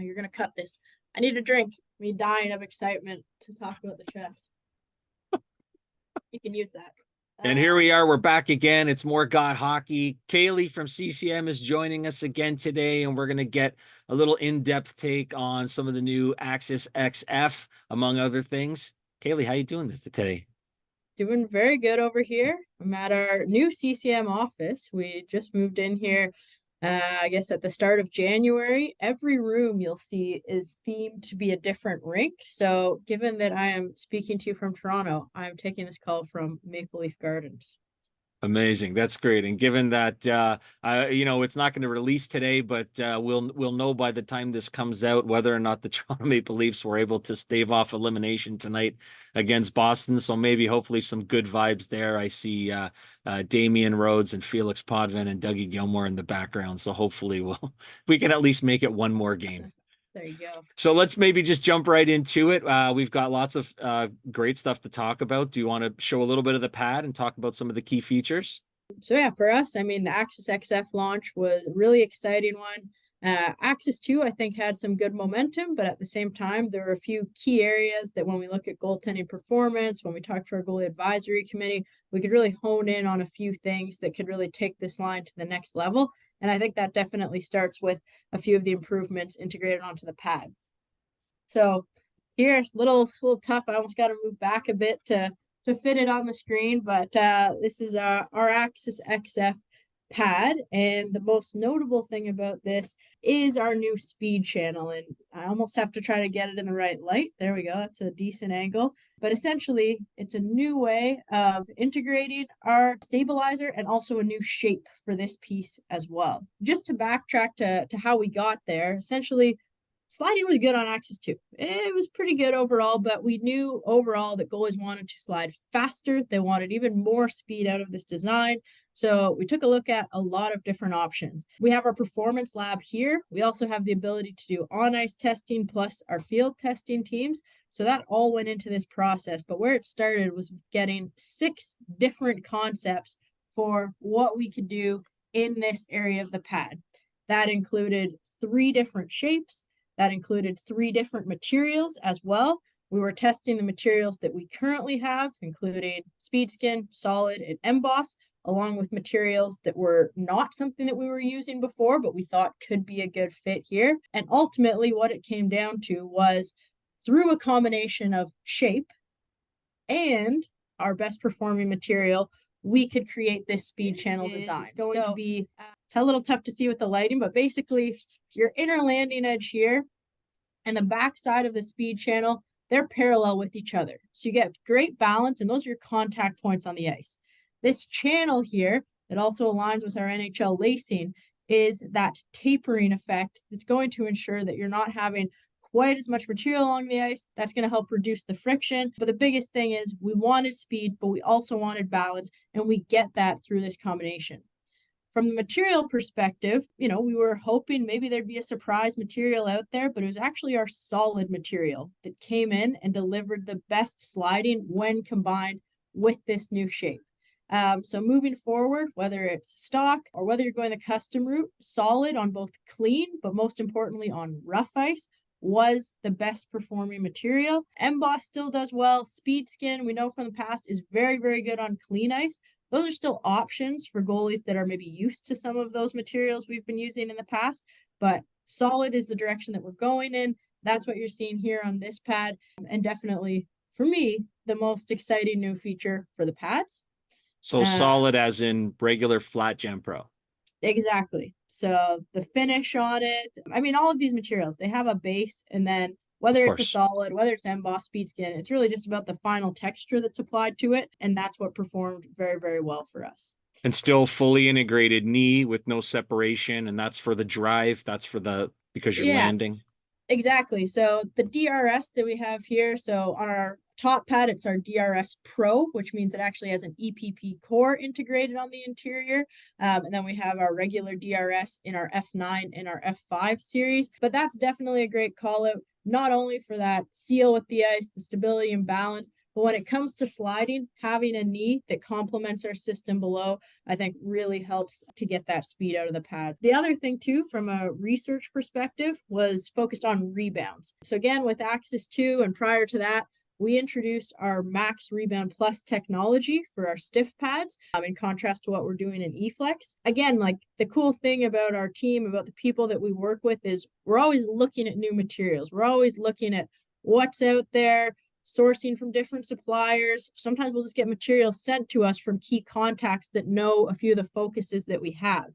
you're going to cut this. I need a drink. Me dying of excitement to talk about the chest. You can use that. And here we are. We're back again. It's more God hockey. Kaylie from CCM is joining us again today, and we're going to get a little in-depth take on some of the new Axis XF, among other things. Kaylie, how you doing this today? Doing very good over here. I'm at our new CCM office. We just moved in here, I guess at the start of January. Every room you'll see is themed to be a different rink. So given that I am speaking to you from Toronto, I'm taking this call from Maple Leaf Gardens. Amazing. That's great. And given that, it's not going to release today, but we'll know by the time this comes out whether or not the Toronto Maple Leafs were able to stave off elimination tonight against Boston. So maybe, hopefully, some good vibes there. I see Damian Rhodes and Felix Potvin and Dougie Gilmore in the background. So hopefully we can at least make it one more game. There you go. So let's maybe just jump right into it. We've got lots of great stuff to talk about. Do you want to show a little bit of the pad and talk about some of the key features? So yeah, for us, I mean, the Axis XF launch was a really exciting one. Axis 2, I think, had some good momentum, but at the same time, there were a few key areas that when we look at goaltending performance, when we talk to our goalie advisory committee, we could really hone in on a few things that could really take this line to the next level. And I think that definitely starts with a few of the improvements integrated onto the pad. So here's a little tough. I almost got to move back a bit to fit it on the screen, but this is our Axis XF pad, and the most notable thing about this is our new speed channel, and I almost have to try to get it in the right light. There we go. That's a decent angle, but essentially it's a new way of integrating our stabilizer and also a new shape for this piece as well. Just to backtrack to how we got there, essentially sliding was good on Axis 2. It was pretty good overall, but we knew overall that goalies wanted to slide faster. They wanted even more speed out of this design. So we took a look at a lot of different options. We have our performance lab here. We also have the ability to do on-ice testing plus our field testing teams. So that all went into this process. But where it started was with getting 6 different concepts for what we could do in this area of the pad. That included 3 different shapes. That included 3 different materials as well. We were testing the materials that we currently have, including Speedskin, Solid, and Emboss, along with materials that were not something that we were using before, but we thought could be a good fit here. And ultimately, what it came down to was through a combination of shape and our best performing material, we could create this speed channel design. It's going to be, it's a little tough to see with the lighting, but basically your inner landing edge here and the back side of the speed channel, they're parallel with each other. So you get great balance, and those are your contact points on the ice. This channel here that also aligns with our NHL lacing is that tapering effect that's going to ensure that you're not having quite as much material along the ice. That's going to help reduce the friction. But the biggest thing is we wanted speed, but we also wanted balance, and we get that through this combination. From the material perspective, we were hoping maybe there'd be a surprise material out there, but it was actually our solid material that came in and delivered the best sliding when combined with this new shape. So moving forward, whether it's stock or whether you're going the custom route, solid on both clean, but most importantly on rough ice, was the best performing material. Emboss still does well. Speedskin, we know from the past, is very, very good on clean ice. Those are still options for goalies that are maybe used to some of those materials we've been using in the past, but solid is the direction that we're going in. That's what you're seeing here on this pad, and definitely, for me, the most exciting new feature for the pads. So solid as in regular flat Gem Pro. Exactly. So the finish on it, I mean, all of these materials, they have a base, and then whether it's a solid, whether it's embossed Speedskin, it's really just about the final texture that's applied to it, and that's what performed very, very well for us. And still fully integrated knee with no separation, and that's for the drive, that's for because you're landing. Exactly. So the DRS that we have here, so on our top pad, it's our DRS Pro, which means it actually has an EPP core integrated on the interior. And then we have our regular DRS in our F9 and our F5 series. But that's definitely a great call out, not only for that seal with the ice, the stability and balance, But when it comes to sliding, having a knee that complements our system below, I think really helps to get that speed out of the pads. The other thing too, from a research perspective, was focused on rebounds. So again, with Axis 2 and prior to that, we introduced our Max Rebound Plus technology for our stiff pads, in contrast to what we're doing in Eflex. Again, like the cool thing about our team, about the people that we work with, is we're always looking at new materials. We're always looking at what's out there, sourcing from different suppliers. Sometimes we'll just get materials sent to us from key contacts that know a few of the focuses that we have.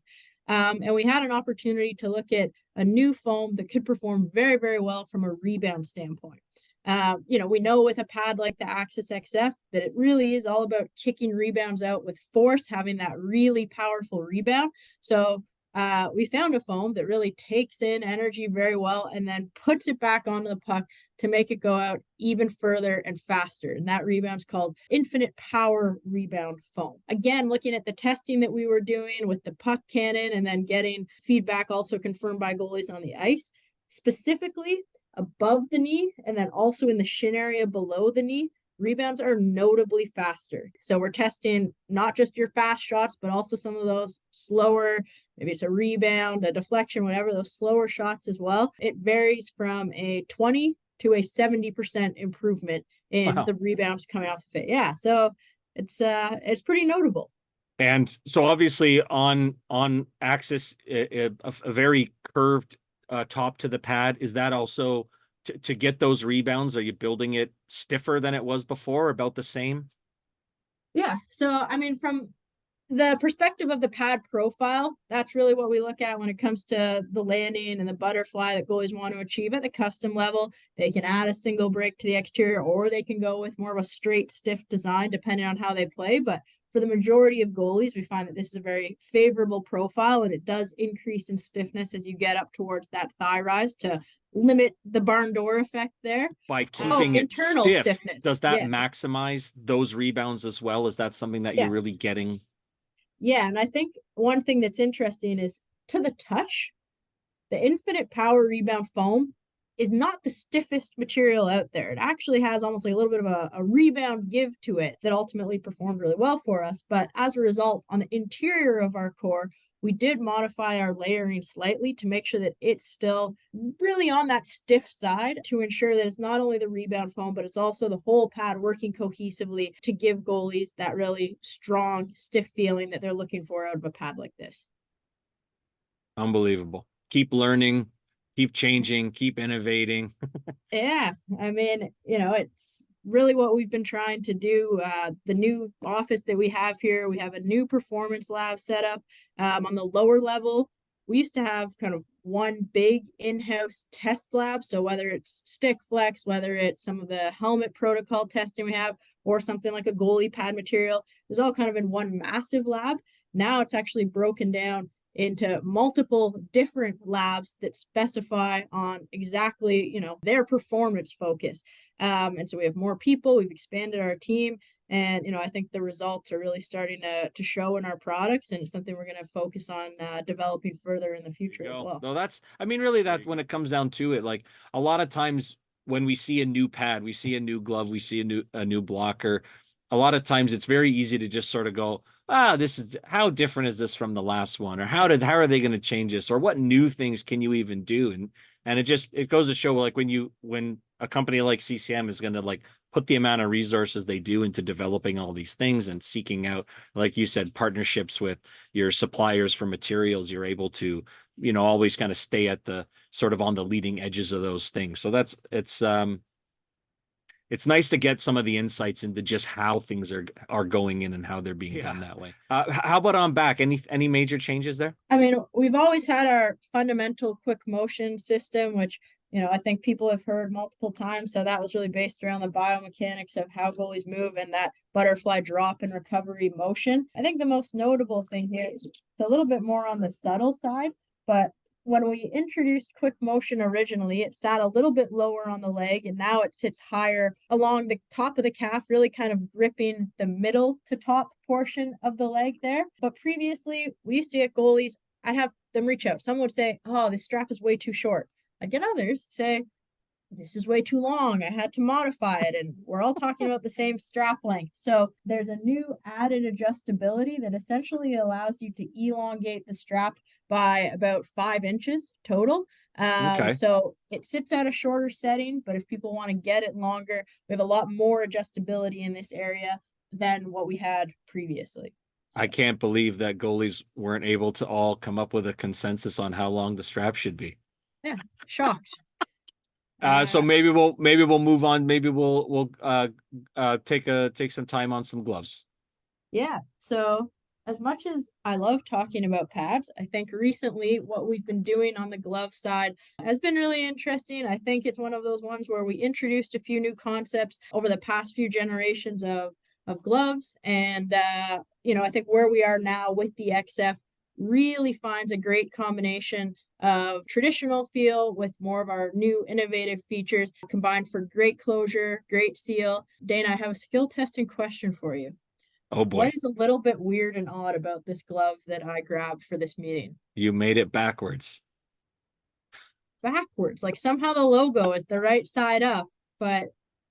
And we had an opportunity to look at a new foam that could perform very, very well from a rebound standpoint. We know with a pad like the Axis XF that it really is all about kicking rebounds out with force, having that really powerful rebound. So we found a foam that really takes in energy very well and then puts it back onto the puck to make it go out even further and faster. And that rebound's called Infinite Power Rebound Foam. Again, looking at the testing that we were doing with the puck cannon and then getting feedback also confirmed by goalies on the ice, specifically above the knee and then also in the shin area below the knee, rebounds are notably faster. So we're testing not just your fast shots, but also some of those slower, maybe it's a rebound, a deflection, whatever, those slower shots as well. It varies from a 20 to a 70% improvement in the rebounds coming off of it. Yeah. So it's pretty notable. And so obviously on Axis, a very curved top to the pad. Is that also to get those rebounds? Are you building it stiffer than it was before, about the same? Yeah. So, I mean, from the perspective of the pad profile, that's really what we look at when it comes to the landing and the butterfly that goalies want to achieve at the custom level. They can add a single break to the exterior, or they can go with more of a straight, stiff design, depending on how they play. But for the majority of goalies, we find that this is a very favorable profile, and it does increase in stiffness as you get up towards that thigh rise to limit the barn door effect there. By keeping it internal stiff, stiffness. does that Yes. maximize those rebounds as well? Is that something that you're really Yes. getting? Yeah, and I think one thing that's interesting is to the touch, the Infinite Power Rebound Foam is not the stiffest material out there. It actually has almost like a little bit of a rebound give to it that ultimately performed really well for us. But as a result, on the interior of our core, we did modify our layering slightly to make sure that it's still really on that stiff side to ensure that it's not only the rebound foam, but it's also the whole pad working cohesively to give goalies that really strong, stiff feeling that they're looking for out of a pad like this. Unbelievable. Keep learning, keep changing, keep innovating. Yeah, I mean, it's really what we've been trying to do. The new office that we have here, we have a new performance lab set up. On the lower level, we used to have kind of one big in-house test lab. So whether it's stick flex, whether it's some of the helmet protocol testing we have, or something like a goalie pad material, it was all kind of in one massive lab. Now it's actually broken down into multiple different labs that specify on exactly, their performance focus. And so we have more people, we've expanded our team, and, I think the results are really starting to show in our products, and it's something we're going to focus on developing further in the future as well. No, I mean, really, that when it comes down to it, like a lot of times when we see a new pad, we see a new glove, we see a new blocker, a lot of times it's very easy to just sort of go, this is, how different is this from the last one? Or how are they going to change this? Or what new things can you even do? And it goes to show, like, when a company like CCM is going to like put the amount of resources they do into developing all these things and seeking out, like you said, partnerships with your suppliers for materials, you're able to, always kind of stay at the sort of on the leading edges of those things. So it's nice to get some of the insights into just how things are going in and how they're being done that way. How about on back? Any major changes there? I mean, we've always had our fundamental quick motion system, which, I think people have heard multiple times. So that was really based around the biomechanics of how goalies move and that butterfly drop and recovery motion. I think the most notable thing here is it's a little bit more on the subtle side, but when we introduced quick motion originally, it sat a little bit lower on the leg, and now it sits higher along the top of the calf, really kind of gripping the middle to top portion of the leg there. But previously, we used to get goalies, I'd have them reach out. Someone would say, "Oh, this strap is way too short." I'd get others say, this is way too long. I had to modify it. And we're all talking about the same strap length. So there's a new added adjustability that essentially allows you to elongate the strap by about 5 inches total. Okay. So it sits at a shorter setting, but if people want to get it longer, we have a lot more adjustability in this area than what we had previously. I So can't believe that goalies weren't able to all come up with a consensus on how long the strap should be. yeah, shocked. So Uh, maybe we'll move on. Maybe we'll take some time on some gloves. Yeah. So, as much as I love talking about pads, I think recently what we've been doing on the glove side has been really interesting. I think it's one of those ones where we introduced a few new concepts over the past few generations of gloves. And, I think where we are now with the XF really finds a great combination of traditional feel with more of our new innovative features combined for great closure, great seal. Dana, I have a skill testing question for you. Oh What boy, is a little bit weird and odd about this glove that I grabbed for this meeting? you made it backwards. Backwards. Like somehow the logo is the right side up, but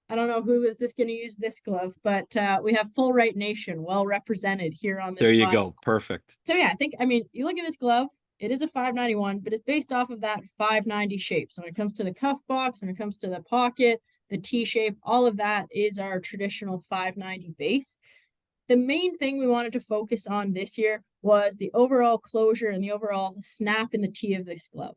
I don't know who is this going to use this glove, but we have Full Right Nation well represented here on There this you pod. go. Perfect. So yeah, you look at this glove, it is a 591, but it's based off of that 590 shape. So when it comes to the cuff box, when it comes to the pocket, the T shape, all of that is our traditional 590 base. The main thing we wanted to focus on this year was the overall closure and the overall snap in the T of this glove.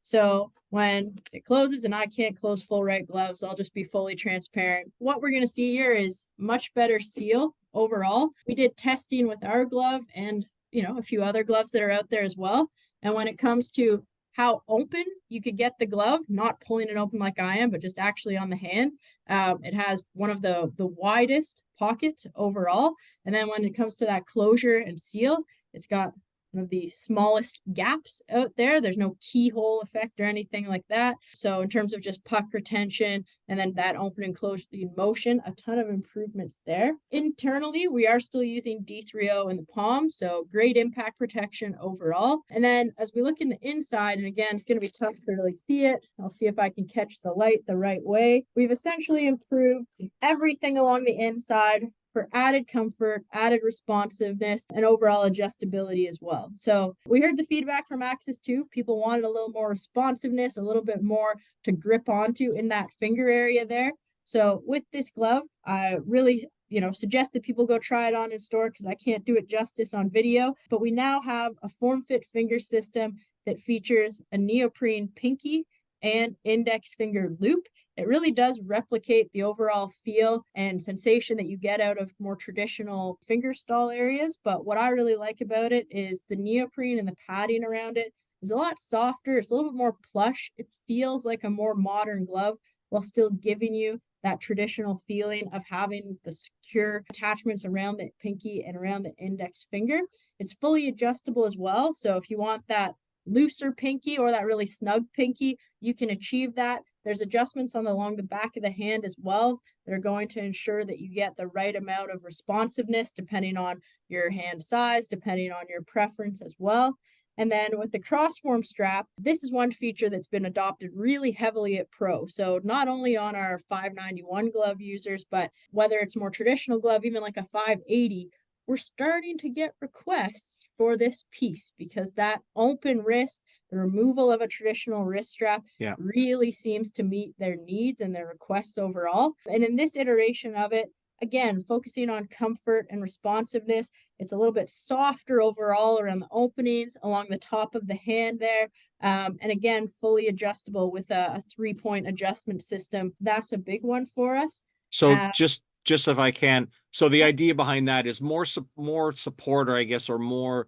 So when it closes and I can't close full right gloves, I'll just be fully transparent. What we're going to see here is much better seal overall. We did testing with our glove and, a few other gloves that are out there as well. And when it comes to how open you could get the glove, not pulling it open like I am, but just actually on the hand. It has one of the widest pockets overall. And then when it comes to that closure and seal, it's got one of the smallest gaps out there. There's no keyhole effect or anything like that. So in terms of just puck retention and then that open and close the motion, a ton of improvements there. Internally, we are still using D3O in the palm, so great impact protection overall. And then as we look in the inside, and again, it's going to be tough to really see it. I'll see if I can catch the light the right way. We've essentially improved everything along the inside for added comfort, added responsiveness, and overall adjustability as well. So we heard the feedback from Axis 2. People wanted a little more responsiveness, a little bit more to grip onto in that finger area there. So with this glove, I really suggest that people go try it on in store because I can't do it justice on video. But we now have a form fit finger system that features a neoprene pinky and index finger loop. It really does replicate the overall feel and sensation that you get out of more traditional finger stall areas. But what I really like about it is the neoprene and the padding around it is a lot softer. It's a little bit more plush. It feels like a more modern glove while still giving you that traditional feeling of having the secure attachments around the pinky and around the index finger. It's fully adjustable as well. So if you want that looser pinky or that really snug pinky, you can achieve that. There's adjustments along the back of the hand as well that are going to ensure that you get the right amount of responsiveness depending on your hand size, depending on your preference as well. And then with the crossform strap, this is one feature that's been adopted really heavily at Pro. So not only on our 591 glove users, but whether it's more traditional glove, even like a 580, we're starting to get requests for this piece because that open wrist, the removal of a traditional wrist strap Yeah. really seems to meet their needs and their requests overall. And in this iteration of it, again, focusing on comfort and responsiveness, it's a little bit softer overall around the openings along the top of the hand there. And again, fully adjustable with a 3-point adjustment system. That's a big one for us. So just if I can, so the idea behind that is more support, or I guess, or more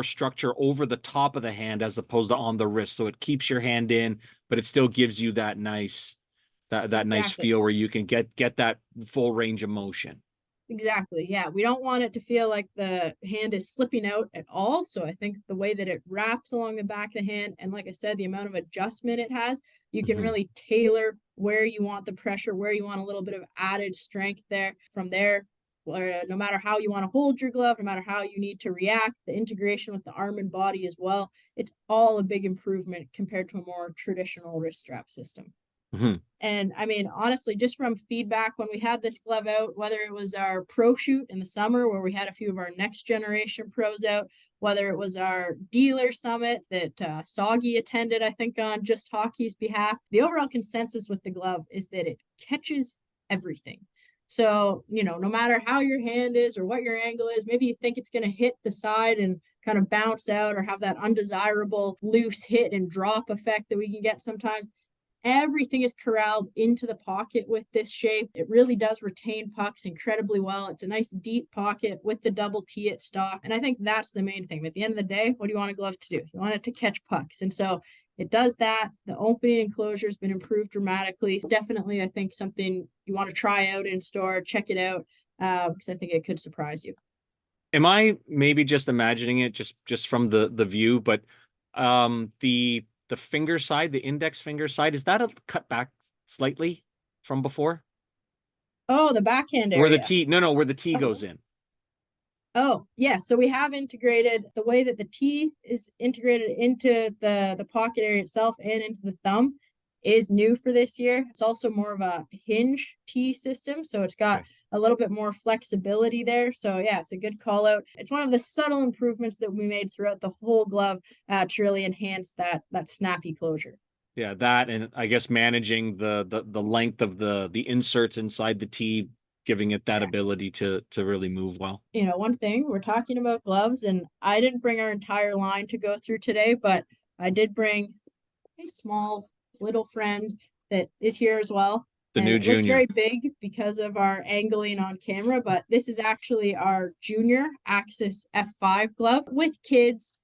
structure over the top of the hand as opposed to on the wrist. So it keeps your hand in, but it still gives you that nice nice Exactly. feel where you can get that full range of motion. Exactly. Yeah. We don't want it to feel like the hand is slipping out at all. So I think the way that it wraps along the back of the hand, and like I said, the amount of adjustment it has, you can Mhm. really tailor where you want the pressure, where you want a little bit of added strength there. From there, no matter how you want to hold your glove, no matter how you need to react, the integration with the arm and body as well, it's all a big improvement compared to a more traditional wrist strap system. Mhm. And I mean, honestly, just from feedback when we had this glove out, whether it was our pro shoot in the summer where we had a few of our next generation pros out, whether it was our dealer summit that Soggy attended, I think on Just Hockey's behalf, the overall consensus with the glove is that it catches everything. So, no matter how your hand is or what your angle is, maybe you think it's going to hit the side and kind of bounce out or have that undesirable loose hit and drop effect that we can get sometimes. Everything is corralled into the pocket with this shape. It really does retain pucks incredibly well. It's a nice deep pocket with the double T at stock. And I think that's the main thing. At the end of the day, what do you want a glove to do? You want it to catch pucks. And so it does that. The opening and closure has been improved dramatically. Definitely, I think something you want to try out in store, check it out, because I think it could surprise you. Am I maybe just imagining it just from the view, but the finger side, the index finger side, is that a cut back slightly from before? Oh, the backhand Where the area. T, no, where the T Oh, goes in. Oh, yes. So we have integrated the way that the T is integrated into the pocket area itself and into the thumb is new for this year. It's also more of a hinge T system. So it's got Okay. a little bit more flexibility there. So yeah, it's a good call out. It's one of the subtle improvements that we made throughout the whole glove to really enhance that snappy closure. Yeah, that and I guess managing the length of the inserts inside the T, giving it that Exactly. ability to really move well. One thing we're talking about gloves, and I didn't bring our entire line to go through today, but I did bring a small little friend that is here as well. The And new it looks junior. very big because of our angling on camera, but this is actually our junior Axis F5 glove. With kids,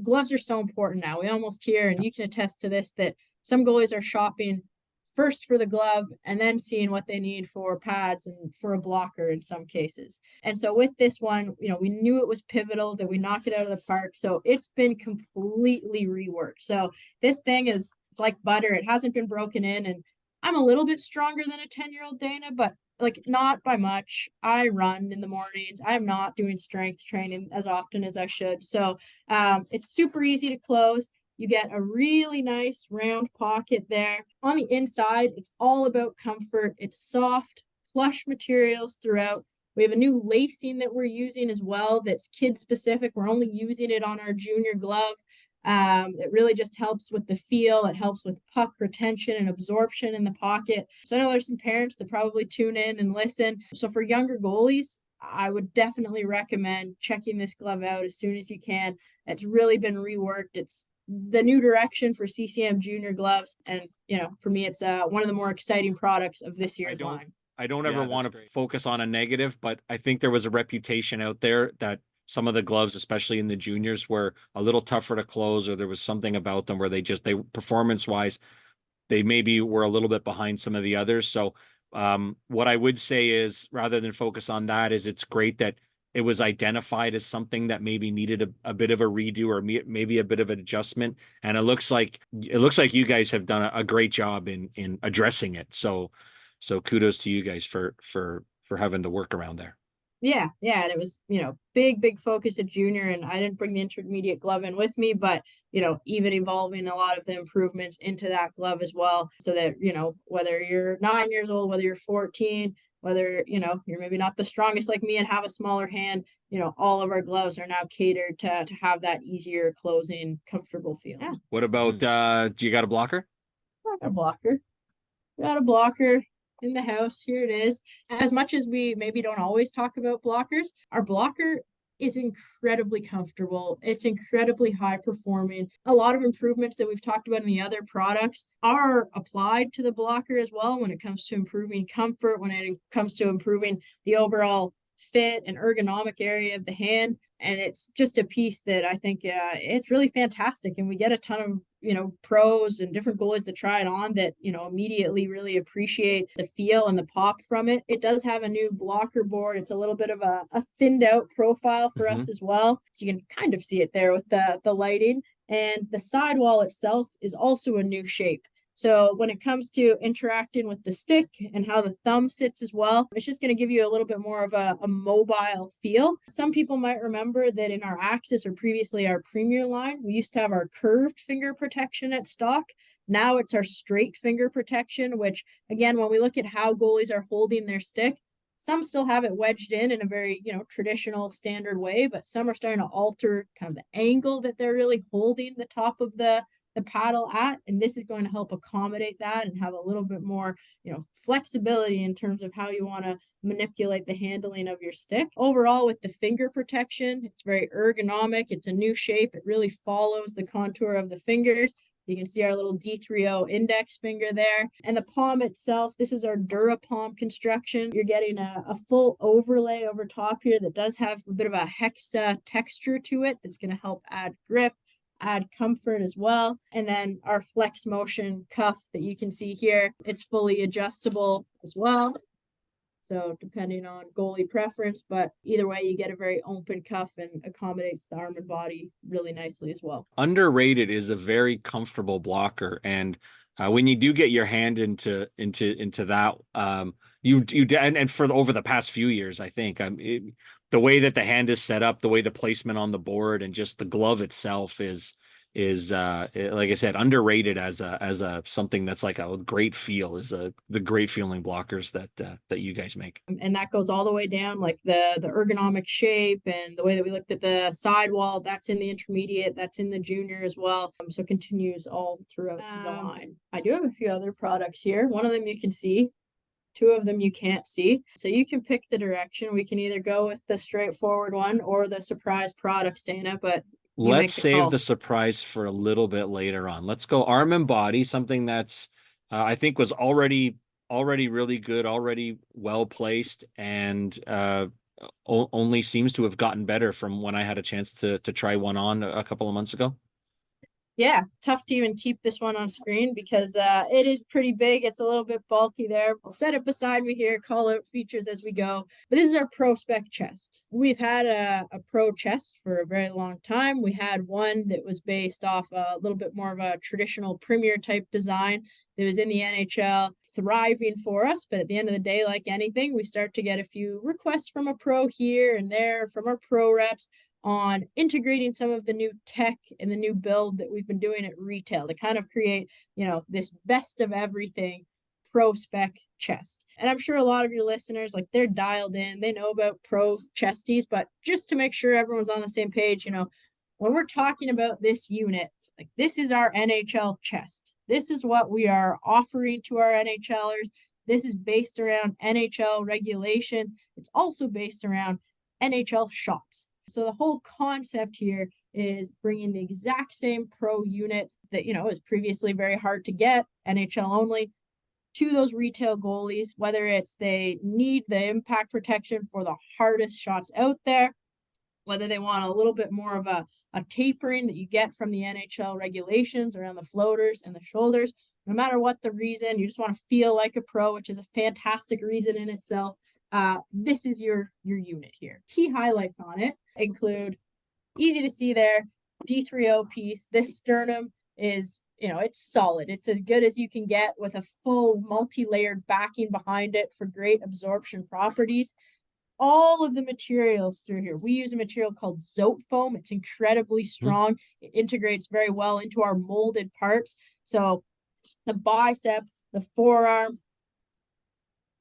gloves are so important now. We almost hear, and you can attest to this, that some goalies are shopping first for the glove and then seeing what they need for pads and for a blocker in some cases. And so with this one, we knew it was pivotal that we knock it out of the park. So it's been completely reworked. So this thing it's like butter. It hasn't been broken in. And I'm a little bit stronger than a 10-year-old Dana, but like not by much. I run in the mornings. I'm not doing strength training as often as I should. So it's super easy to close. You get a really nice round pocket there. On the inside, it's all about comfort. It's soft, plush materials throughout. We have a new lacing that we're using as well that's kid specific. We're only using it on our junior glove. It really just helps with the feel. It helps with puck retention and absorption in the pocket. So I know there's some parents that probably tune in and listen. So for younger goalies, I would definitely recommend checking this glove out as soon as you can. It's really been reworked. It's the new direction for CCM junior gloves. And, for me, it's one of the more exciting products of this I year's don't line. I don't ever want to focus on a negative, but I think there was a reputation out there that some of the gloves, especially in the juniors, were a little tougher to close, or there was something about them where they performance wise, they maybe were a little bit behind some of the others. So what I would say is rather than focus on that, is it's great that it was identified as something that maybe needed a bit of a redo or maybe a bit of an adjustment. And it looks like you guys have done a great job in addressing it. So kudos to you guys for having the work around there. Yeah. And it was, big focus at junior. And I didn't bring the intermediate glove in with me, but, even evolving a lot of the improvements into that glove as well. So that, whether you're 9 years old, whether you're 14, whether, you're maybe not the strongest like me and have a smaller hand, all of our gloves are now catered to have that easier closing, comfortable feel. Yeah. What about do you got a blocker? I got a blocker. Got a blocker in the house. Here it is. As much as we maybe don't always talk about blockers, our blocker is incredibly comfortable. It's incredibly high performing. A lot of improvements that we've talked about in the other products are applied to the blocker as well when it comes to improving comfort, when it comes to improving the overall fit and ergonomic area of the hand. And it's just a piece that I think it's really fantastic. And we get a ton of pros and different goalies that try it on that immediately really appreciate the feel and the pop from it. It does have a new blocker board. It's a little bit of a thinned out profile for Mm-hmm. us as well, so you can kind of see it there with the lighting. And the sidewall itself is also a new shape. So when it comes to interacting with the stick and how the thumb sits as well, it's just going to give you a little bit more of a mobile feel. Some people might remember that in our Axis or previously our Premier line, we used to have our curved finger protection at stock. Now it's our straight finger protection, which again, when we look at how goalies are holding their stick, some still have it wedged in a very, traditional standard way, but some are starting to alter kind of the angle that they're really holding the top of the paddle at. And this is going to help accommodate that and have a little bit more, flexibility in terms of how you want to manipulate the handling of your stick. Overall, with the finger protection, it's very ergonomic. It's a new shape. It really follows the contour of the fingers. You can see our little D30 index finger there. And the palm itself, this is our Dura palm construction. You're getting a full overlay over top here that does have a bit of a hexa texture to it that's going to help add grip, add comfort as well. And then our flex motion cuff that you can see here, it's fully adjustable as well. So depending on goalie preference, but either way, you get a very open cuff and accommodates the arm and body really nicely as well. Underrated is a very comfortable blocker, and when you do get your hand into that, and for over the past few years, I think the way that the hand is set up, the way the placement on the board, and just the glove itself is like I said, underrated as a something that's like a great feel, is the great feeling blockers that you guys make. And that goes all the way down, like the ergonomic shape and the way that we looked at the sidewall, that's in the intermediate, that's in the junior as well. So it continues all throughout the line. I do have a few other products here. One of them you can see, two of them you can't see. So you can pick the direction. We can either go with the straightforward one or the surprise products, Dana, but Let's save the surprise for a little bit later on. Let's go arm and body, something that's I think was already really good, already well placed, and only seems to have gotten better from when I had a chance to try one on a couple of months ago. Yeah, tough to even keep this one on screen because it is pretty big. It's a little bit bulky there. I'll set it beside me here, call out features as we go. But this is our Pro Spec chest. We've had a Pro chest for a very long time. We had one that was based off a little bit more of a traditional Premier type design that was in the NHL, thriving for us. But at the end of the day, like anything, we start to get a few requests from a pro here and there, from our pro reps, on integrating some of the new tech and the new build that we've been doing at retail to kind of create, this best of everything pro spec chest. And I'm sure a lot of your listeners, like, they're dialed in, they know about pro chesties, but just to make sure everyone's on the same page, when we're talking about this unit, like, this is our NHL chest. This is what we are offering to our NHLers. This is based around NHL regulations. It's also based around NHL shots. So the whole concept here is bringing the exact same pro unit that, is previously very hard to get, NHL only, to those retail goalies, whether it's they need the impact protection for the hardest shots out there, whether they want a little bit more of a tapering that you get from the NHL regulations around the floaters and the shoulders. No matter what the reason, you just want to feel like a pro, which is a fantastic reason in itself. This is your unit here. Key highlights on it include, easy to see there, D30 piece. This sternum is, it's solid. It's as good as you can get with a full multi-layered backing behind it for great absorption properties. All of the materials through here, we use a material called Zote foam. It's incredibly strong. It integrates very well into our molded parts. So the bicep, the forearm,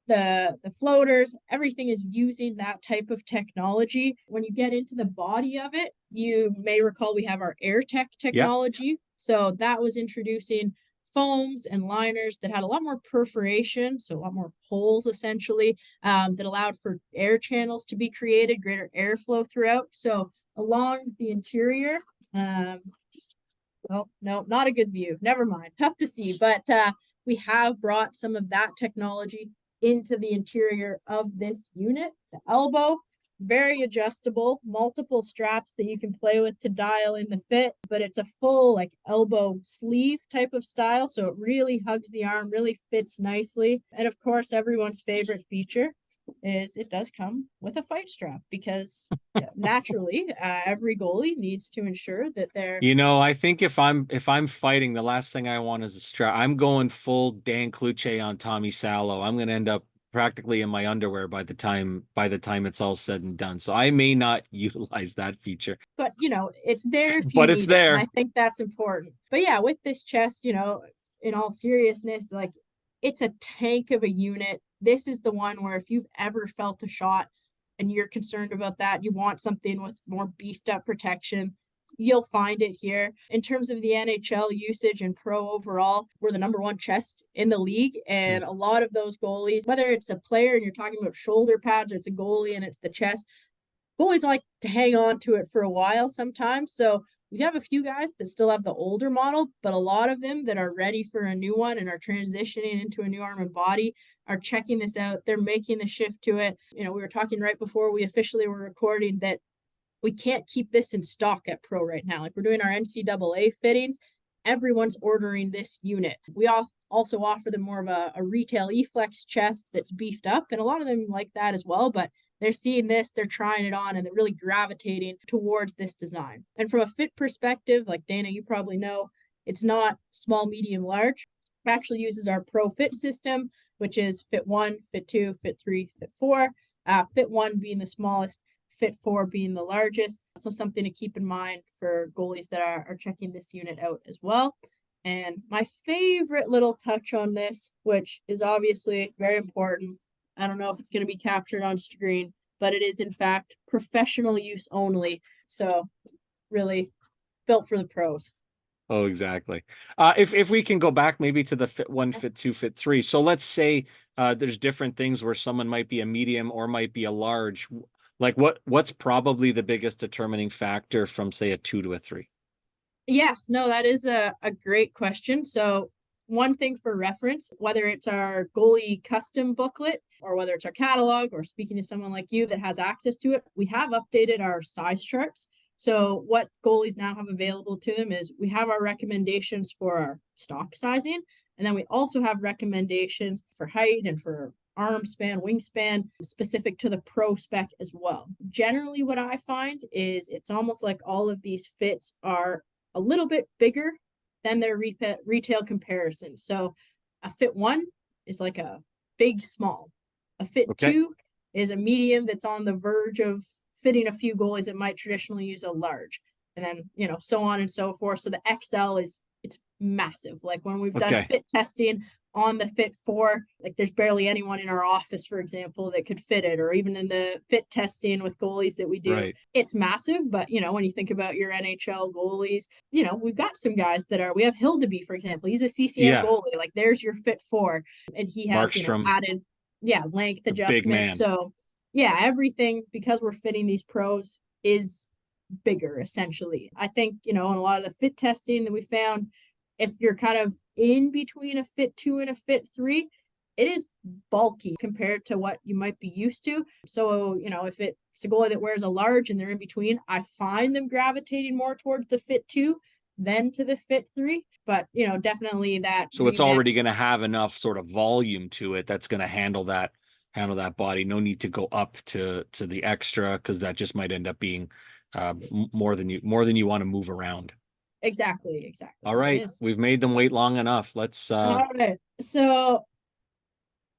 the floaters, everything is using that type of technology. When you get into the body of it, you may recall we have our AirTech technology. Yep. So that was introducing foams and liners that had a lot more perforation, so a lot more holes essentially, that allowed for air channels to be created, greater airflow throughout. So along the interior, well, no, not a good view. Never mind, tough to see, but we have brought some of that technology into the interior of this unit. The elbow, very adjustable, multiple straps that you can play with to dial in the fit, but it's a full like elbow sleeve type of style. So it really hugs the arm, really fits nicely. And of course, everyone's favorite feature is it does come with a fight strap because naturally every goalie needs to ensure that they're, I think if I'm fighting, the last thing I want is a strap. I'm going full Dan Cluche on Tommy Salo. I'm going to end up practically in my underwear by the time it's all said and done. So I may not utilize that feature, but it's there if you but need it's there. it, and I think that's important. But yeah, with this chest, in all seriousness, like it's a tank of a unit. This is the one where if you've ever felt a shot and you're concerned about that, you want something with more beefed up protection, you'll find it here. In terms of the NHL usage and pro overall, we're the number one chest in the league. And a lot of those goalies, whether it's a player and you're talking about shoulder pads or it's a goalie and it's the chest, goalies like to hang on to it for a while sometimes. So we have a few guys that still have the older model, but a lot of them that are ready for a new one and are transitioning into a new arm and body are checking this out. They're making the shift to it. We were talking right before we officially were recording that we can't keep this in stock at Pro right now. Like we're doing our NCAA fittings. Everyone's ordering this unit. We also offer them more of a retail Eflex chest that's beefed up, and a lot of them like that as well, but they're seeing this, they're trying it on, and they're really gravitating towards this design. And from a fit perspective, like Dana, you probably know, it's not small, medium, large. It actually uses our Pro Fit system, which is Fit 1, Fit 2, Fit 3, Fit 4. Fit 1 being the smallest, Fit 4 being the largest. So something to keep in mind for goalies that are checking this unit out as well. And my favorite little touch on this, which is obviously very important, I don't know if it's going to be captured on screen, but it is in fact professional use only. So really built for the pros. Oh, exactly. If we can go back maybe to the Fit 1, Fit 2, Fit 3. So let's say there's different things where someone might be a medium or might be a large. Like what's probably the biggest determining factor from say a 2 to a 3? Yeah, no, that is a great question. So one thing for reference, whether it's our goalie custom booklet or whether it's our catalog or speaking to someone like you that has access to it, we have updated our size charts. So what goalies now have available to them is we have our recommendations for our stock sizing, and then we also have recommendations for height and for arm span, wingspan, specific to the pro spec as well. Generally, what I find is it's almost like all of these fits are a little bit bigger than their retail comparison. So a Fit 1 is like a big small. A Fit Okay. 2 is a medium that's on the verge of fitting a few goalies that might traditionally use a large. And then, so on and so forth. So the XL it's massive. Like when we've done Okay. fit testing on the Fit 4, like there's barely anyone in our office, for example, that could fit it, or even in the fit testing with goalies that we do. Right. It's massive, but when you think about your NHL goalies, we've got some guys we have Hildeby, for example. He's a CCM Yeah. goalie. Like there's your Fit 4, and he has, Markstrom, added, length a big adjustment. man. So yeah, everything, because we're fitting these pros, is bigger essentially. I think, in a lot of the fit testing that we found, if you're kind of in between a Fit 2 and a Fit 3, it is bulky compared to what you might be used to. So, if it's a goalie that wears a large and they're in between, I find them gravitating more towards the Fit 2 than to the Fit 3. But, definitely that. So it's already going to have enough sort of volume to it that's going to handle that body. No need to go up to the extra, because that just might end up being more than you want to move around. Exactly. All right, we've made them wait long enough. Let's all right. So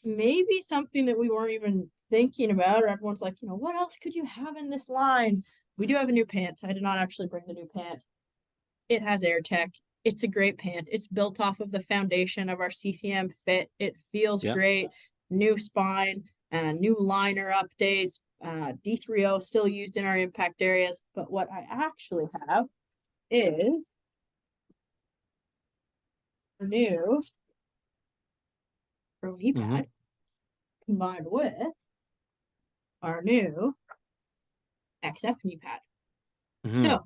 maybe something that we weren't even thinking about, or everyone's like, what else could you have in this line? We do have a new pant. I did not actually bring the new pant. It has air tech. It's a great pant. It's built off of the foundation of our CCM fit. It feels great. New spine, new liner updates, D3O still used in our impact areas. But what I actually have is a new Pro knee pad combined with our new XF knee pad. So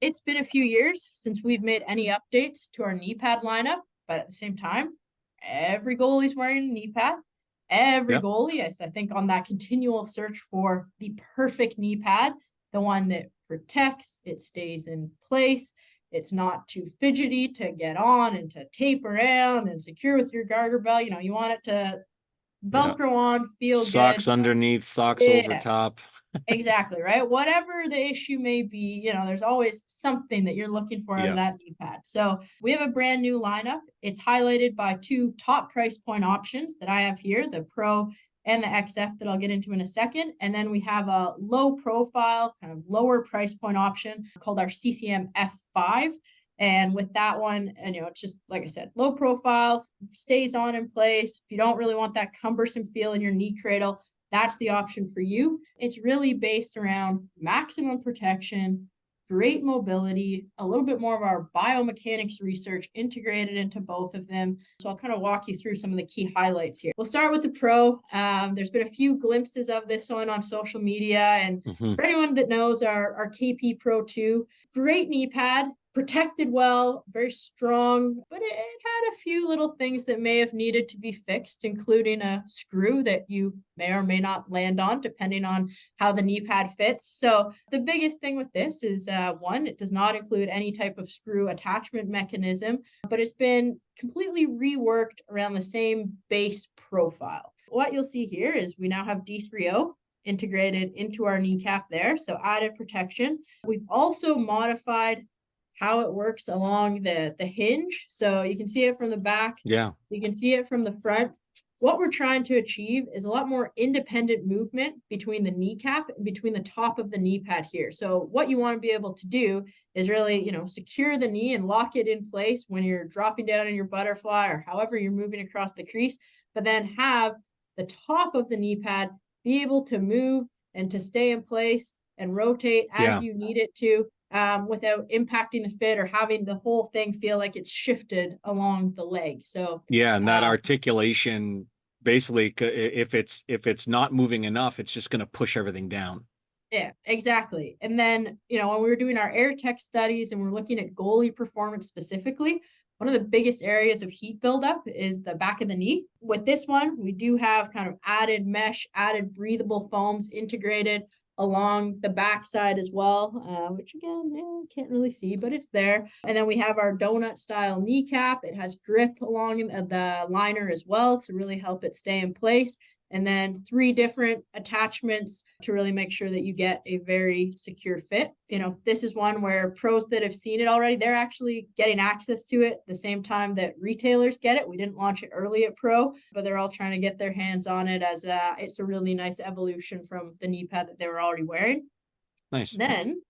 it's been a few years since we've made any updates to our knee pad lineup, but at the same time, every goalie's wearing a knee pad. Every goalie is, I think, on that continual search for the perfect knee pad, the one that protects, it stays in place, it's not too fidgety to get on and to tape around and secure with your garter belt. You want it to Velcro on, feel socks good. underneath, socks over top. Exactly, right? Whatever the issue may be, there's always something that you're looking for out of that knee pad. So we have a brand new lineup. It's highlighted by two top price point options that I have here, the Pro and the XF, that I'll get into in a second. And then we have a low profile, kind of lower price point option called our CCM F5. And with that one, and it's just like I said, low profile, stays on in place. If you don't really want that cumbersome feel in your knee cradle, that's the option for you. It's really based around maximum protection, great mobility, a little bit more of our biomechanics research integrated into both of them. So I'll kind of walk you through some of the key highlights here. We'll start with the Pro. There's been a few glimpses of this one on social media. And for anyone that knows our KP Pro 2, great knee pad, protected well, very strong, but it had a few little things that may have needed to be fixed, including a screw that you may or may not land on, depending on how the knee pad fits. So the biggest thing with this is one, it does not include any type of screw attachment mechanism, but it's been completely reworked around the same base profile. What you'll see here is we now have D3O integrated into our kneecap there, so added protection. We've also modified how it works along the hinge. So you can see it from the back. Yeah. You can see it from the front. What we're trying to achieve is a lot more independent movement between the kneecap and between the top of the knee pad here. So what you want to be able to do is really, secure the knee and lock it in place when you're dropping down in your butterfly or however you're moving across the crease, but then have the top of the knee pad be able to move and to stay in place and rotate as you need it to, without impacting the fit or having the whole thing feel like it's shifted along the leg. So yeah, and that articulation, basically, if it's not moving enough, it's just going to push everything down. Yeah, exactly. And then, when we were doing our air tech studies and we're looking at goalie performance specifically, one of the biggest areas of heat buildup is the back of the knee. With this one, we do have kind of added mesh, added breathable foams integrated along the backside as well, which again, can't really see, but it's there. And then we have our donut style kneecap. It has grip along the liner as well to really help it stay in place. And then 3 different attachments to really make sure that you get a very secure fit. This is one where pros that have seen it already, they're actually getting access to it the same time that retailers get it. We didn't launch it early at Pro, but they're all trying to get their hands on it as it's a really nice evolution from the knee pad that they were already wearing. Nice. Then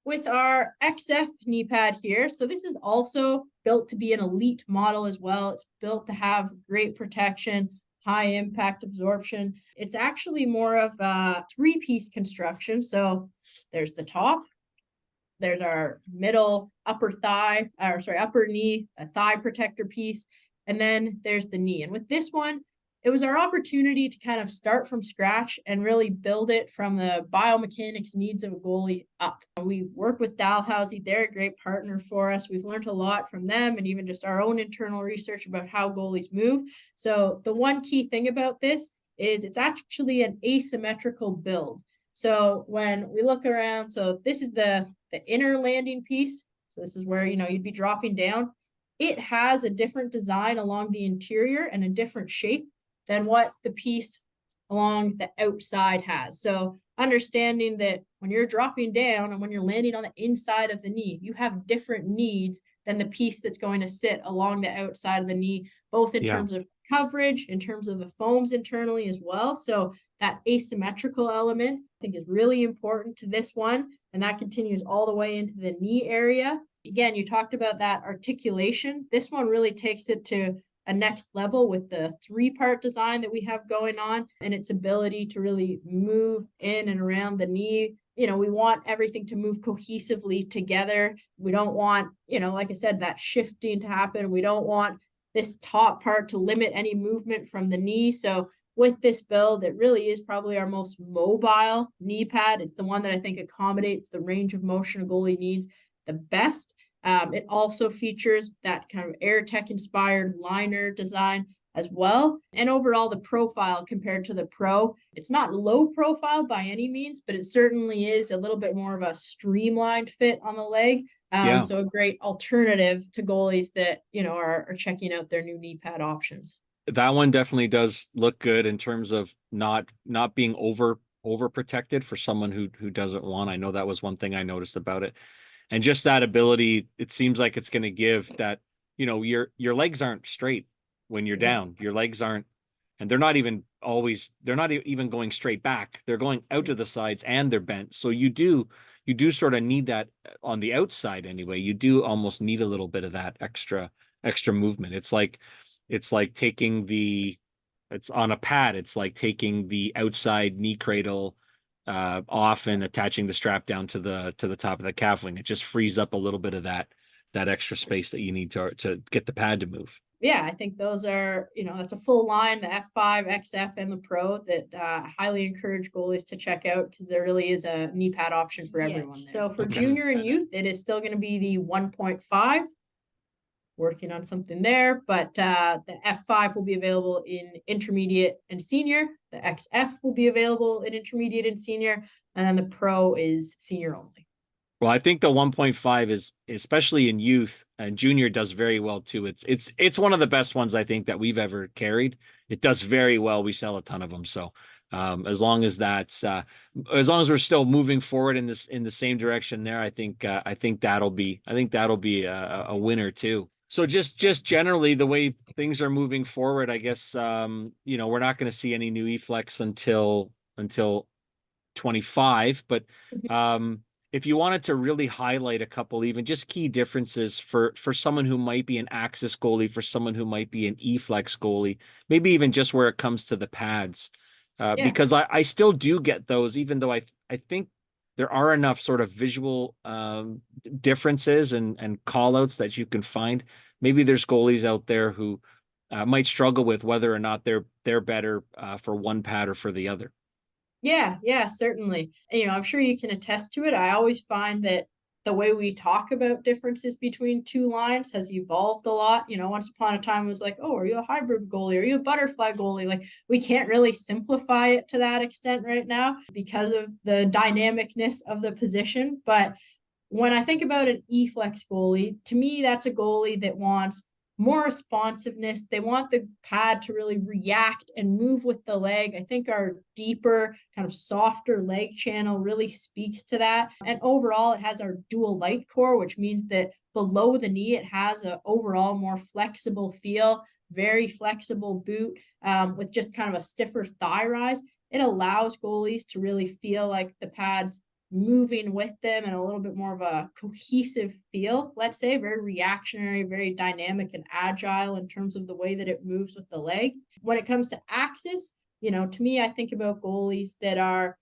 with our XF knee pad here, so this is also built to be an elite model as well. It's built to have great protection, high impact absorption. It's actually more of a 3-piece construction. So there's the top, there's our middle upper knee, a thigh protector piece, and then there's the knee. And with this one, it was our opportunity to kind of start from scratch and really build it from the biomechanics needs of a goalie up. We work with Dalhousie. They're a great partner for us. We've learned a lot from them and even just our own internal research about how goalies move. So the one key thing about this is it's actually an asymmetrical build. So when we look around, so this is the inner landing piece. So this is where, you'd be dropping down. It has a different design along the interior and a different shape than what the piece along the outside has. So understanding that when you're dropping down and when you're landing on the inside of the knee, you have different needs than the piece that's going to sit along the outside of the knee, both in terms of coverage, in terms of the foams internally as well. So that asymmetrical element, I think, is really important to this one. And that continues all the way into the knee area. Again, you talked about that articulation. This one really takes it to a next level with the 3-part design that we have going on and its ability to really move in and around the knee. We want everything to move cohesively together. We don't want, like I said, that shifting to happen. We don't want this top part to limit any movement from the knee. So with this build, it really is probably our most mobile knee pad. It's the one that I think accommodates the range of motion a goalie needs the best. It also features that kind of air tech inspired liner design as well. And overall, the profile compared to the Pro, it's not low profile by any means, but it certainly is a little bit more of a streamlined fit on the leg. So a great alternative to goalies that, are checking out their new knee pad options. That one definitely does look good in terms of not being over protected for someone who doesn't want. I know that was one thing I noticed about it. And just that ability, it seems like it's going to give that, your legs aren't straight when you're down. Your legs aren't, and they're not even going straight back. They're going out to the sides and they're bent. So you you do sort of need that on the outside anyway. You do almost need a little bit of that extra movement. It's like taking the it's on a pad. It's like taking the outside knee cradle off and attaching the strap down to the top of the calf wing. It just frees up a little bit of that extra space that you need to get the pad to move. Yeah, I think those are, that's a full line, the F5, XF, and the Pro that highly encourage goalies to check out because there really is a knee pad option for everyone there. So for Okay. junior and youth, it is still going to be the 1.5, working on something there, but the F5 will be available in intermediate and senior. The XF will be available in intermediate and senior, and then the Pro is senior only. Well, I think the 1.5 is especially in youth and junior does very well too. It's one of the best ones I think that we've ever carried. It does very well. We sell a ton of them. So as long as as long as we're still moving forward in the same direction there, I think that'll be a winner too. So just generally the way things are moving forward, I guess we're not going to see any new Eflex until 25, but if you wanted to really highlight a couple, even just key differences for someone who might be an Axis goalie, for someone who might be an Eflex goalie, maybe even just where it comes to the pads, because I still do get those, even though I think there are enough sort of visual differences and call outs that you can find. Maybe there's goalies out there who might struggle with whether or not they're better for one pad or for the other. Yeah, certainly. I'm sure you can attest to it. I always find that the way we talk about differences between two lines has evolved a lot. Once upon a time it was like, oh, are you a hybrid goalie? Are you a butterfly goalie? Like, we can't really simplify it to that extent right now because of the dynamicness of the position. But when I think about an Eflex goalie, to me, that's a goalie that wants more responsiveness. They want the pad to really react and move with the leg. I think our deeper, kind of softer leg channel really speaks to that. And overall, it has our dual light core, which means that below the knee, it has an overall more flexible feel, very flexible boot with just kind of a stiffer thigh rise. It allows goalies to really feel like the pads moving with them and a little bit more of a cohesive feel, let's say, very reactionary, very dynamic and agile in terms of the way that it moves with the leg. When it comes to axis, to me, I think about goalies that are,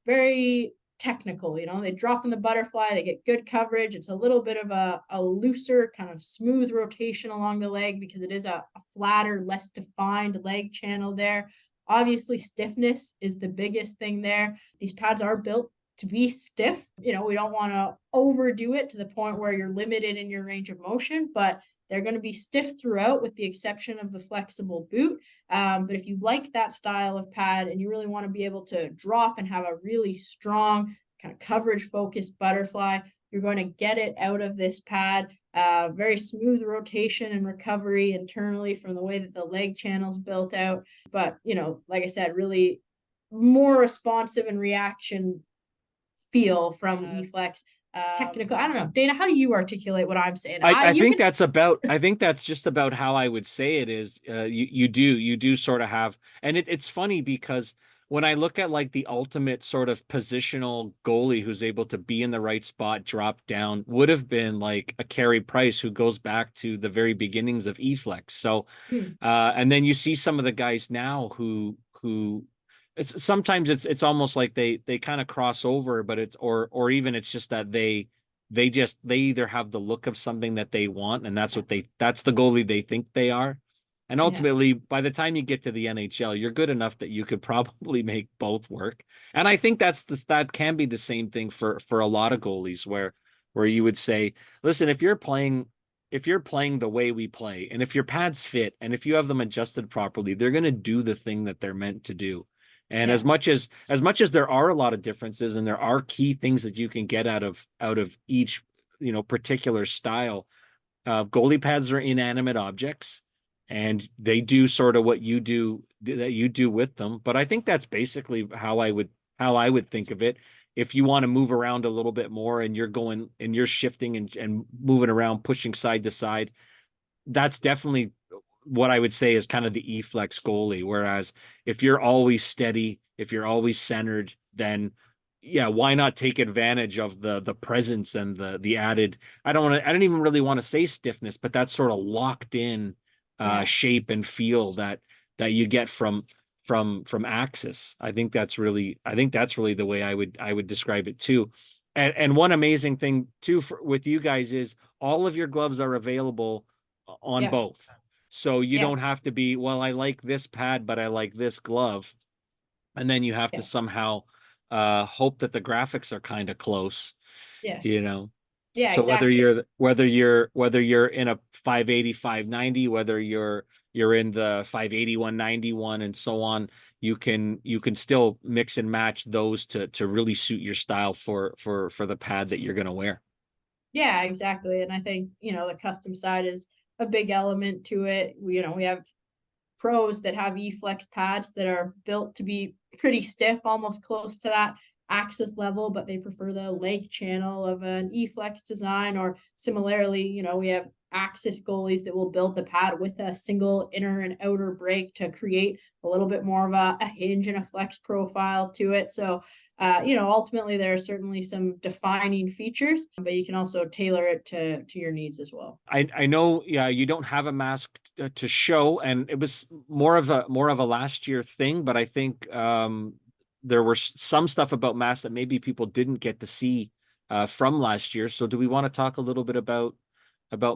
very technical. They drop in the butterfly, they get good coverage. It's a little bit of a looser, kind of smooth rotation along the leg because it is a flatter, less defined leg channel there. Obviously, stiffness is the biggest thing there. These pads are built to be stiff. We don't want to overdo it to the point where you're limited in your range of motion, but they're going to be stiff throughout with the exception of the flexible boot. But if you like that style of pad and you really want to be able to drop and have a really strong kind of coverage focused butterfly, you're going to get it out of this pad. Very smooth rotation and recovery internally from the way that the leg channel's built out. But, like I said, really more responsive and reaction feel from Eflex. Technical. I don't know. Dana, how do you articulate what I'm saying? I think I think that's just about how I would say it is. You do sort of have, and it's funny because when I look at like the ultimate sort of positional goalie who's able to be in the right spot, drop down, would have been like a Carey Price who goes back to the very beginnings of Eflex. So, and then you see some of the guys now who sometimes it's almost like they kind of cross over, but or even it's just that they either have the look of something that they want, and that's the goalie they think they are. And ultimately, by the time you get to the NHL, you're good enough that you could probably make both work. And I think that can be the same thing for a lot of goalies where you would say, listen, if you're playing the way we play, and if your pads fit, and if you have them adjusted properly, they're going to do the thing that they're meant to do. And as much as there are a lot of differences and there are key things that you can get out of each, particular style, goalie pads are inanimate objects and they do sort of what you do that you do with them. But I think that's basically how I would think of it. If you want to move around a little bit more and you're going and you're shifting and moving around, pushing side to side, that's definitely what I would say is kind of the Eflex goalie. Whereas if you're always steady, if you're always centered, then yeah, why not take advantage of the presence and the added, I don't even really want to say stiffness, but that sort of locked in Yeah, shape and feel that you get from Axis. I think that's really the way I would describe it too. And one amazing thing too with you guys is all of your gloves are available on yeah, both. So you yeah, don't have to be, well, I like this pad, but I like this glove. And then you have to yeah, somehow hope that the graphics are kind of close, yeah, you know. yeah, So exactly. whether you're in a 580 590, whether you're in the 580 191 and so on, you can still mix and match those to really suit your style for the pad that you're going to wear. Yeah, exactly. And I think, the custom side is a big element to it. We have pros that have Eflex pads that are built to be pretty stiff, almost close to that axis level, but they prefer the leg channel of an Eflex design. Or similarly, we have axis goalies that will build the pad with a single inner and outer break to create a little bit more of a hinge and a flex profile to it. So ultimately there are certainly some defining features, but you can also tailor it to your needs as well. I know, yeah, you don't have a mask to show, and it was more of a last year thing, but I think there were some stuff about masks that maybe people didn't get to see from last year. So do we want to talk a little bit about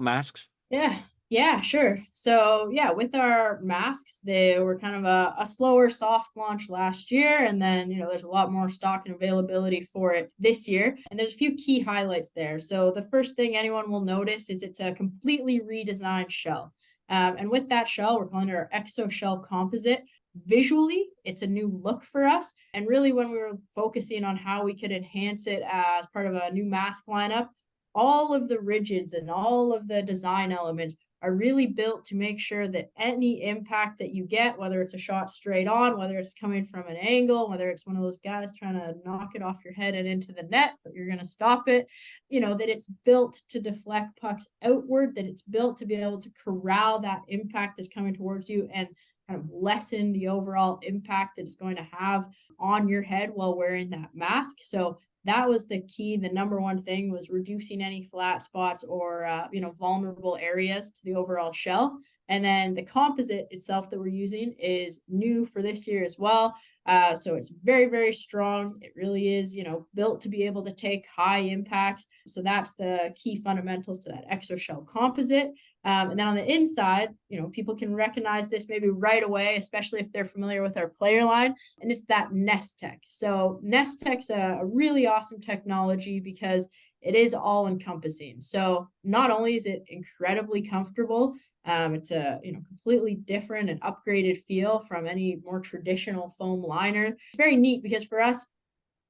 masks? Yeah, yeah, sure. So yeah, with our masks, they were kind of a slower soft launch last year, and then there's a lot more stock and availability for it this year. And there's a few key highlights there. So the first thing anyone will notice is it's a completely redesigned shell. And with that shell, we're calling it our exo shell composite. Visually, it's a new look for us. And really, when we were focusing on how we could enhance it as part of a new mask lineup, all of the rigids and all of the design elements are really built to make sure that any impact that you get, whether it's a shot straight on, whether it's coming from an angle, whether it's one of those guys trying to knock it off your head and into the net, but you're going to stop it, that it's built to deflect pucks outward, that it's built to be able to corral that impact that's coming towards you and kind of lessen the overall impact that it's going to have on your head while wearing that mask. So that was the key. The number one thing was reducing any flat spots or vulnerable areas to the overall shell. And then the composite itself that we're using is new for this year as well. So it's very, very strong. It really is, built to be able to take high impacts. So that's the key fundamentals to that exoshell composite. And then on the inside, people can recognize this maybe right away, especially if they're familiar with our player line, and it's that Nest Tech. So Nest Tech's a really awesome technology because it is all encompassing. So not only is it incredibly comfortable, it's a completely different and upgraded feel from any more traditional foam liner. It's very neat because for us,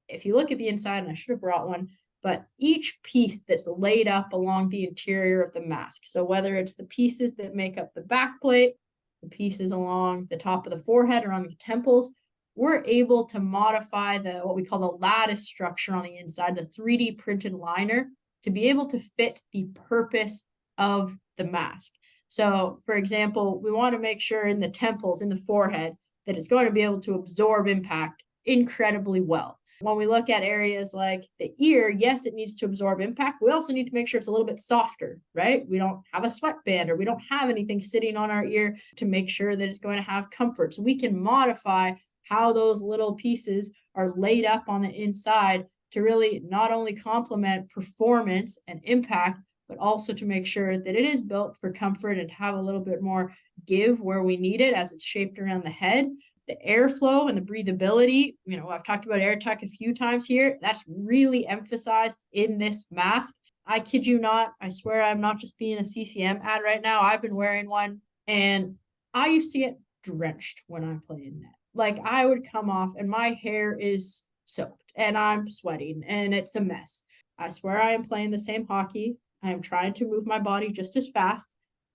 if you look at the inside, and I should have brought one, but each piece that's laid up along the interior of the mask. So whether it's the pieces that make up the back plate, the pieces along the top of the forehead or on the temples, we're able to modify what we call the lattice structure on the inside, the 3D printed liner, to be able to fit the purpose of the mask. So, for example, we want to make sure in the temples, in the forehead, that it's going to be able to absorb impact incredibly well. When we look at areas like the ear, yes, it needs to absorb impact. We also need to make sure it's a little bit softer, right? We don't have a sweatband or we don't have anything sitting on our ear to make sure that it's going to have comfort. So we can modify how those little pieces are laid up on the inside to really not only complement performance and impact, but also to make sure that it is built for comfort and have a little bit more give where we need it as it's shaped around the head. The airflow and the breathability, I've talked about AirTech a few times here. That's really emphasized in this mask. I kid you not. I swear I'm not just being a CCM ad right now. I've been wearing one and I used to get drenched when I play in net. Like I would come off and my hair is soaked and I'm sweating and it's a mess. I swear I am playing the same hockey. I am trying to move my body just as fast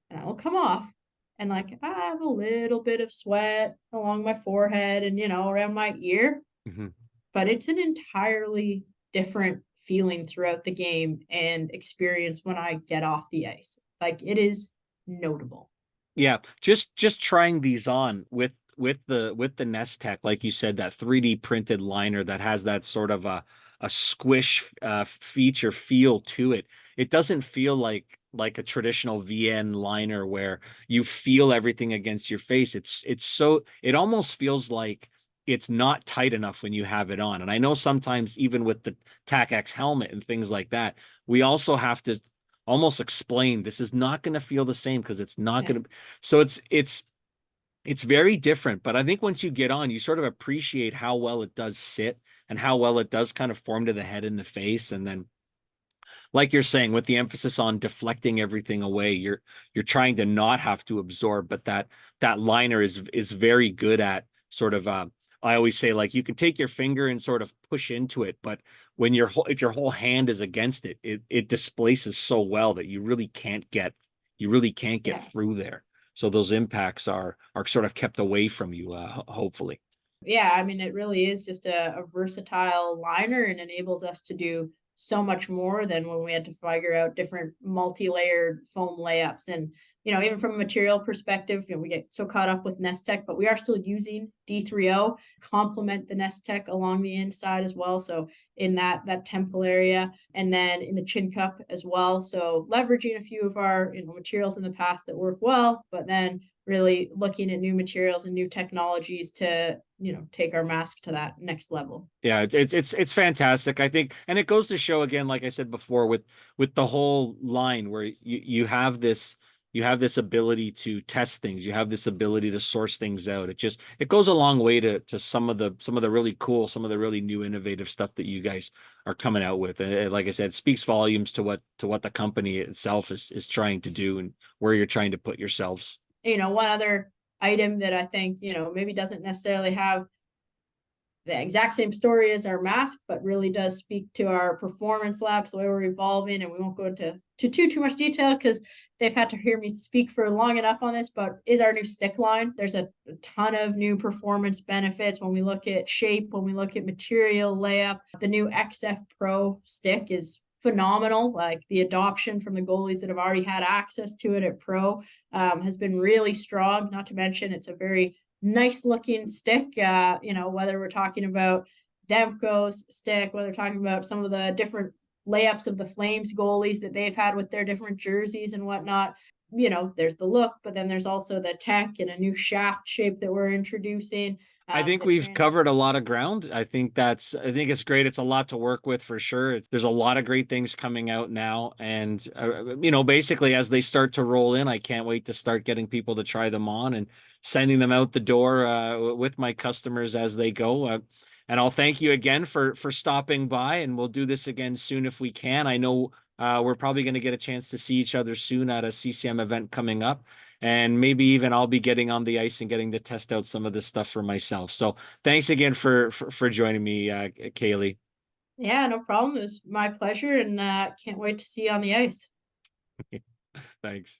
and I will come off and like I have a little bit of sweat along my forehead and around my ear, Mhm. but it's an entirely different feeling throughout the game and experience when I get off the ice. Like it is notable. Yeah, just trying these on with the Nest Tech, like you said, that 3D printed liner that has that sort of a squish feature feel to it. It doesn't feel like a traditional VN liner where you feel everything against your face. It almost feels like it's not tight enough when you have it on. And I know sometimes even with the TAC-X helmet and things like that, we also have to almost explain this is not going to feel the same because it's not going to. Yes. So it's very different. But I think once you get on, you sort of appreciate how well it does sit and how well it does kind of form to the head and the face. And then, like you're saying, with the emphasis on deflecting everything away, you're trying to not have to absorb, but that liner is very good at sort of I always say, like, you can take your finger and sort of push into it, but when if your whole hand is against it, it displaces so well that you really can't get Yeah. through there. So those impacts are sort of kept away from you, hopefully. Yeah, I mean, it really is just a versatile liner and enables us to do so much more than when we had to figure out different multi-layered foam layups. And, even from a material perspective, we get so caught up with Nest Tech, but we are still using D3O, complement the Nest Tech along the inside as well. So in that temple area, and then in the chin cup as well. So leveraging a few of our, materials in the past that work well, but then really looking at new materials and new technologies to take our mask to that next level. Yeah, it's fantastic. I think, and it goes to show again, like I said before, with the whole line where you have this ability to test things, you have this ability to source things out. It goes a long way to some of the really cool, some of the really new innovative stuff that you guys are coming out with. And like I said, it speaks volumes to what the company itself is trying to do and where you're trying to put yourselves. One other item that I think, maybe doesn't necessarily have the exact same story as our mask, but really does speak to our performance labs, the way we're evolving. And we won't go into too much detail because they've had to hear me speak for long enough on this, but is our new stick line. There's a ton of new performance benefits when we look at shape, when we look at material layup. The new XF Pro stick is phenomenal. Like the adoption from the goalies that have already had access to it at Pro has been really strong. Not to mention, it's a very nice looking stick. Whether we're talking about Demko's stick, whether we're talking about some of the different layups of the Flames goalies that they've had with their different jerseys and whatnot. There's the look, but then there's also the tech and a new shaft shape that we're introducing. I think The we've trans covered a lot of ground. I think it's great. It's a lot to work with for sure. There's a lot of great things coming out now. And, basically as they start to roll in, I can't wait to start getting people to try them on and sending them out the door with my customers as they go. And I'll thank you again for stopping by, and we'll do this again soon if we can. I know we're probably going to get a chance to see each other soon at a CCM event coming up. And maybe even I'll be getting on the ice and getting to test out some of this stuff for myself. So thanks again for joining me, Kaylie. Yeah, no problem. It was my pleasure, and can't wait to see you on the ice. Thanks.